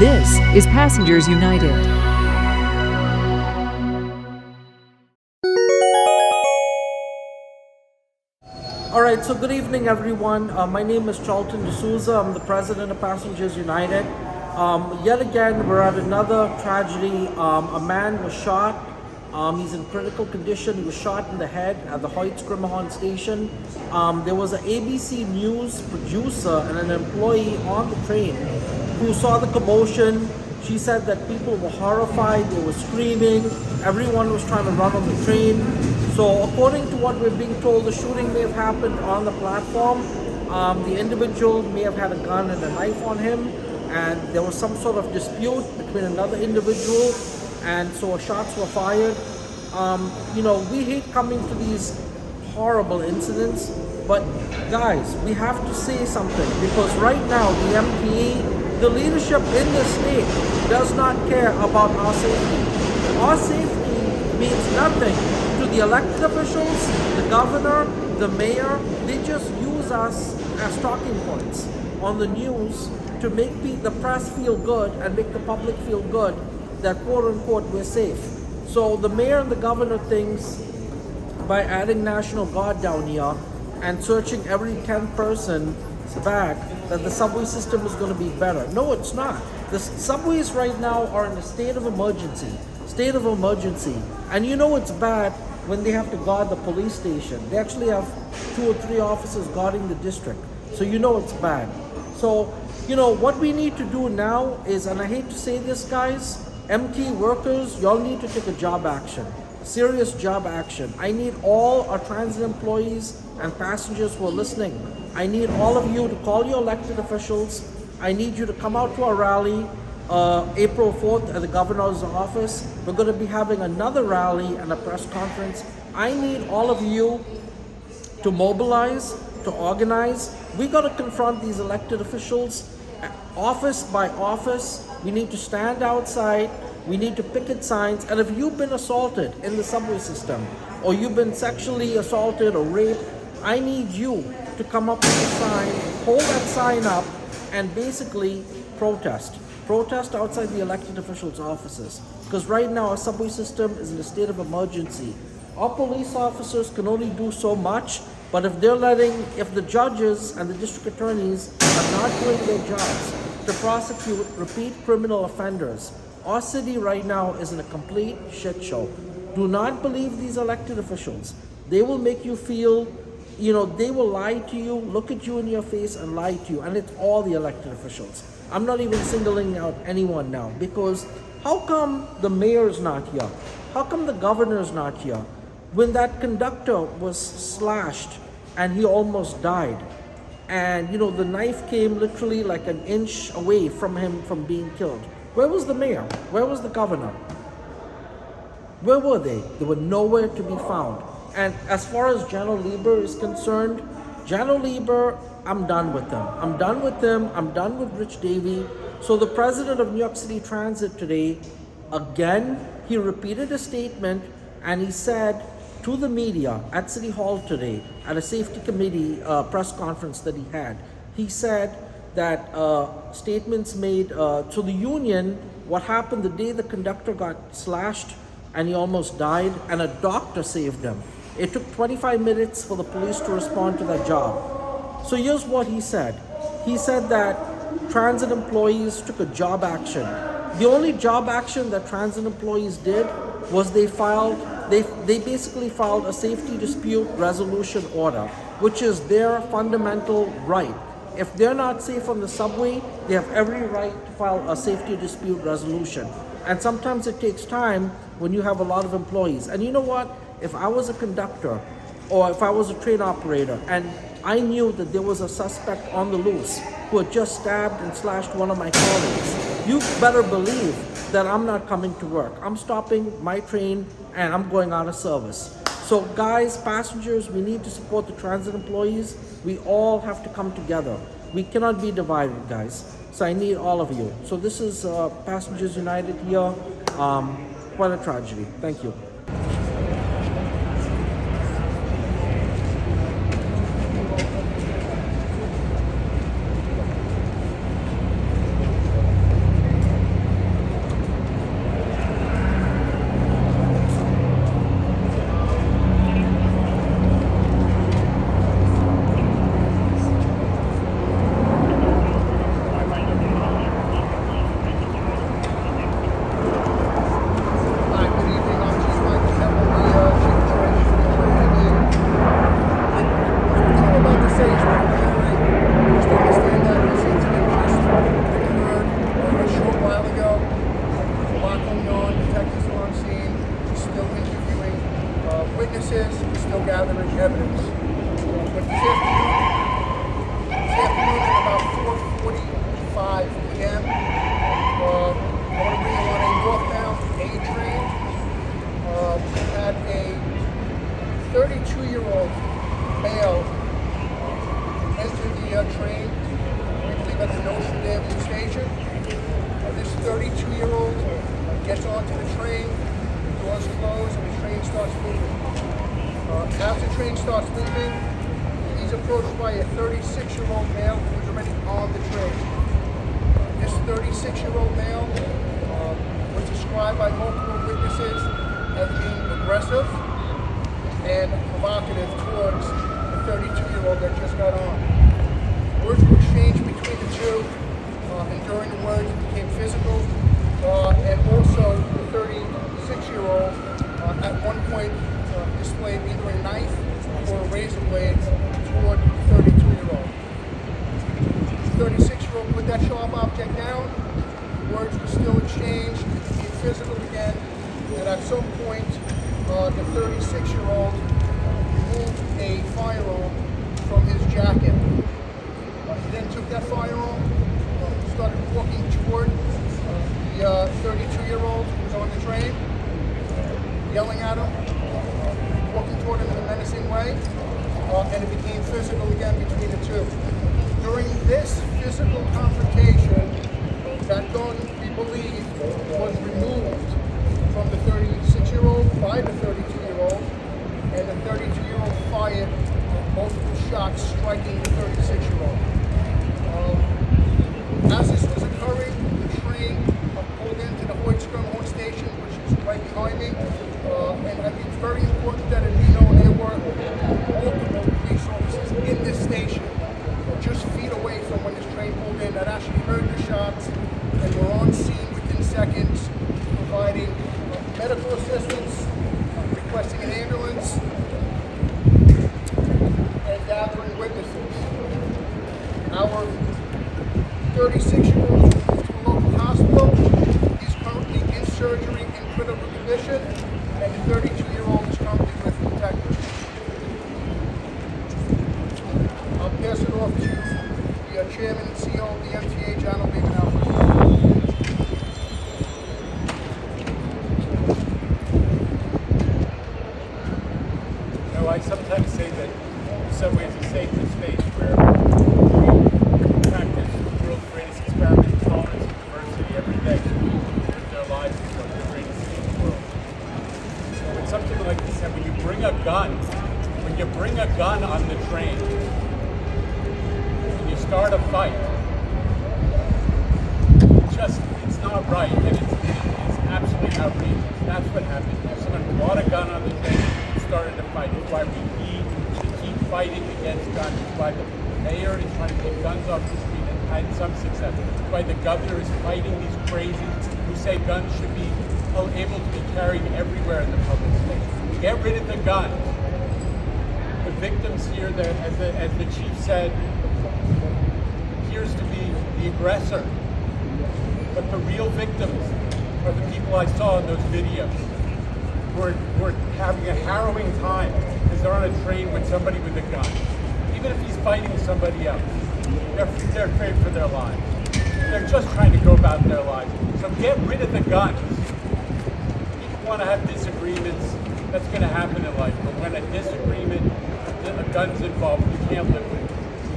This is Passengers United. All right, so good evening, everyone. My name is Charlton D'Souza. I'm the president of Passengers United. Yet again, we're at another tragedy. A man was shot. He's in critical condition. He was shot in the head at the Hoyt-Schermerhorn station. There was an ABC News producer and an employee on the train who saw the commotion. She said that people were horrified. They were screaming. Everyone was trying to run on the train. So according to what we're being told, the shooting may have happened on the platform. The individual may have had a gun and a knife on him, and there was some sort of dispute between another individual, and so shots were fired. We hate coming to these horrible incidents, but guys, we have to say something, because right now the MPA, the leadership in the state, does not care about our safety. Our safety means nothing to the elected officials, the governor, the mayor. They just use us as talking points on the news to make the press feel good and make the public feel good that quote unquote we're safe. So the mayor and the governor thinks by adding National Guard down here and searching every 10 person's bag that the subway system is going to be better. No, it's not. The subways right now are in a state of emergency. And you know it's bad when they have to guard the police station. They actually have 2 or 3 officers guarding the district. So you know it's bad. So, what we need to do now is, and I hate to say this, guys, MT workers, y'all need to take a job action. Serious job action. I need all our transit employees and passengers who are listening. I need all of you to call your elected officials. I need you to come out to our rally April 4th at the governor's office. We're going to be having another rally and a press conference. I need all of you to mobilize, to organize. We got to confront these elected officials office by office. We need to stand outside. We need to picket signs. And if you've been assaulted in the subway system, or you've been sexually assaulted or raped, I need you to come up with a sign, hold that sign up, and basically protest. Protest outside the elected officials' offices. Because right now our subway system is in a state of emergency. Our police officers can only do so much, but if the judges and the district attorneys are not doing their jobs to prosecute repeat criminal offenders, our city right now is in a complete shit show. Do not believe these elected officials. They will make you feel, they will lie to you, look at you in your face and lie to you. And it's all the elected officials. I'm not even singling out anyone now, because how come the mayor is not here? How come the governor is not here? When that conductor was slashed and he almost died, and the knife came literally like an inch away from him from being killed. Where was the mayor? Where was the governor? Where were they? They were nowhere to be found. And as far as General Lieber is concerned, General Lieber, I'm done with them. I'm done with Rich Davey. So the president of New York City Transit today, again, he repeated a statement, and he said to the media at City Hall today, at a safety committee press conference that he had, he said that statements made to the union, what happened the day the conductor got slashed and he almost died, and a doctor saved him. It took 25 minutes for the police to respond to that job. So here's what he said. He said that transit employees took a job action. The only job action that transit employees did was they basically filed a safety dispute resolution order, which is their fundamental right. If they're not safe on the subway, they have every right to file a safety dispute resolution. And sometimes it takes time when you have a lot of employees. And you know what? If I was a conductor, or if I was a train operator, and I knew that there was a suspect on the loose who had just stabbed and slashed one of my colleagues, you better believe that I'm not coming to work. I'm stopping my train and I'm going out of service. So guys, passengers, we need to support the transit employees. We all have to come together. We cannot be divided, guys. So I need all of you. So this is Passengers United here. Quite a tragedy. Thank you. gets onto the train, the doors close, and the train starts moving. As the train starts moving, he's approached by a 36-year-old male who was already on the train. This 36-year-old male was described by multiple witnesses as being aggressive and provocative towards the 32-year-old that just got on. Words were exchanged between the two, and during the words it became physical, and also the 36-year-old at one point displayed either a knife or a razor blade toward the 32-year-old. The 36-year-old put that sharp object down, words were still exchanged, it became physical again, and at some point the 36-year-old removed a firearm from his jacket. He then took that firearm, started walking toward the 32-year-old who was on the train, yelling at him, walking toward him in a menacing way, and it became physical again between the two. During this physical confrontation, that gun, we believe, was removed from the 36-year-old by the 32-year-old, and the 32-year-old fired multiple shots striking the 36-year-old. As this was occurring, the train pulled into the Hoyt-Schermerhorn station, which is right behind me, and I think it's very important that it be known there were multiple police officers in this station, just feet away from when this train pulled in, that actually heard the shots and were on scene within seconds, providing medical assistance, requesting an ambulance, and gathering witnesses. Our 36-year-old was moved to a local hospital. He's currently in surgery in critical condition, and the 32-year-old is currently with detectives. I'll pass it off to the chairman and CEO of the MTA, John O'Leary. I sometimes say that in some ways a sacred space where we practice the world's greatest experiment in tolerance and diversity every day. Their lives is one of the greatest things in the world. So when something like this happens, when you bring a gun on the train, and you start a fight, it's not right, and it's absolutely outrageous. That's what happened. Someone brought a gun on the train, started to fight. It's why we need to keep fighting against guns. It's why the mayor is trying to take guns off the street and had some success. It's why the governor is fighting these crazies who say guns should be able to be carried everywhere in the public space. Get rid of the guns. The victims here, as the chief said, appears to be the aggressor. But the real victims are the people I saw in those videos. Who are having a harrowing time because they're on a train with somebody with a gun. Even if he's fighting somebody else, they're afraid for their lives. They're just trying to go about their lives. So get rid of the guns. People want to have disagreements. That's going to happen in life. But when a disagreement, a gun's involved, you can't live with it.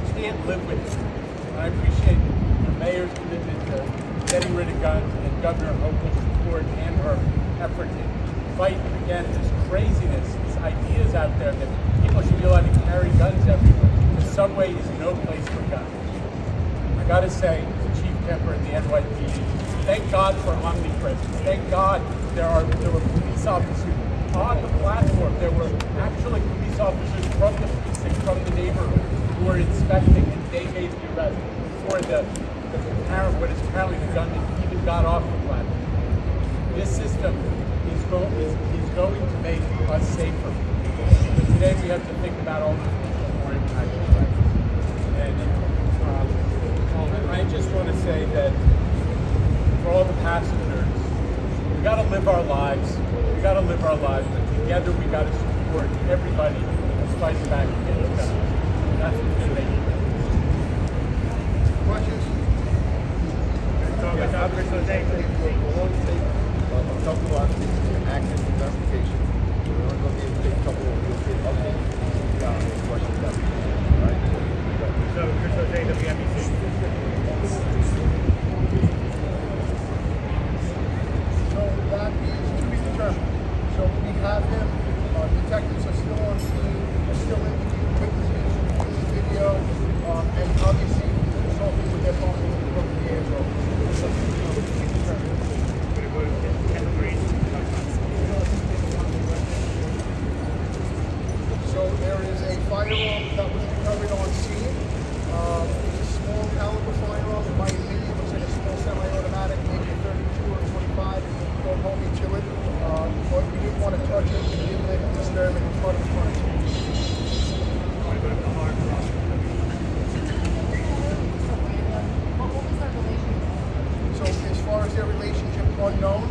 You can't live with it. And I appreciate the mayor's commitment to getting rid of guns and Governor Hochul's support and her effort to fight against this craziness, these ideas out there that people should be allowed to carry guns everywhere. The subway is no place for guns. I gotta say to Chief Kemper and the NYPD, thank God for omnipresence. Thank God there were police officers on the platform. There were actually police officers from the precinct, from the neighborhood, who were inspecting, and they made the arrest before what is apparently the gun that even got off the platform. This system is going to make us safer. But today we have to think about all those people who are impacted by this. And I just want to say that for all the passengers, we got to live our lives. But together we got to support everybody who's fighting back against guns. That's what's going to make it. Questions? Yes, Officer, thank you. We'll only take a couple of access to verification. We're only going to be able to take a couple of real quick updates. Questions that we have. All right? So, Chris Jose, WNBC. So, is their relationship unknown?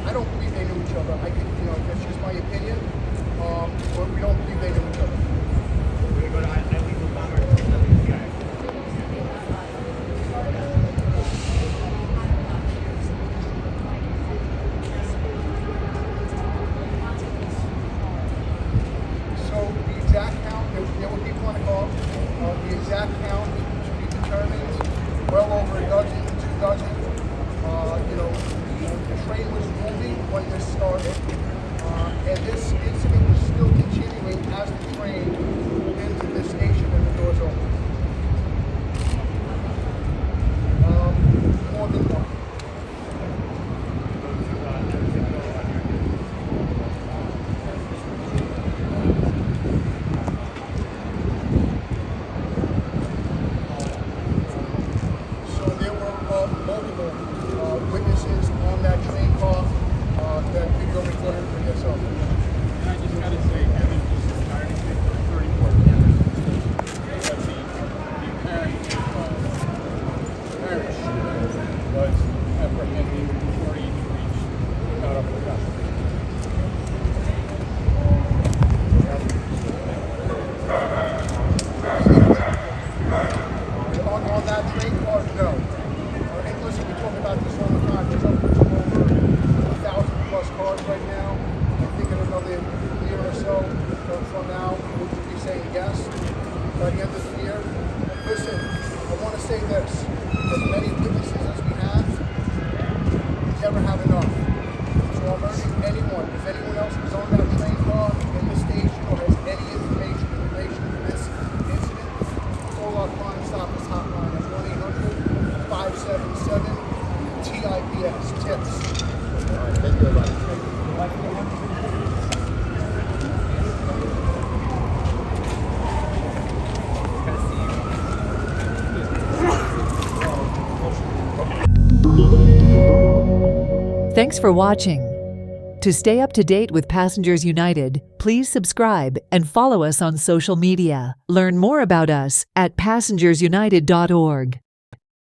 I don't believe they knew each other. I could, that's just my opinion. But we don't believe they knew each other. We're going to go to illegal commerce. So the exact count, there were people on the call. The exact count to be determined. Well over a dozen, 2 dozen. The train was moving when this started, and this incident was still continuing as the train moved into the station and the doors opened. More than one. So there were multiple witnesses on that train car that video recorded for yourself. And I just gotta say, Evan just retired for 34 years. But the apparent parish was apprehended before he even reached out of the gun. On that train car, no. And listen, we talk about this all the time. There's upwards of over 1,000 plus cars right now. I think in another year or so from now, we'll be saying yes by the end of the year. Listen, I want to say this. As many witnesses as we have, we never have enough. So I'm urging anyone, if anyone else is on that train car in the station or has any information in relation to this incident, call our Crime Stoppers hotline at 1-800-577-TIPS, TIPS. All right, thank you, everybody. Thanks for watching. To stay up to date with Passengers United, please subscribe and follow us on social media. Learn more about us at passengersunited.org.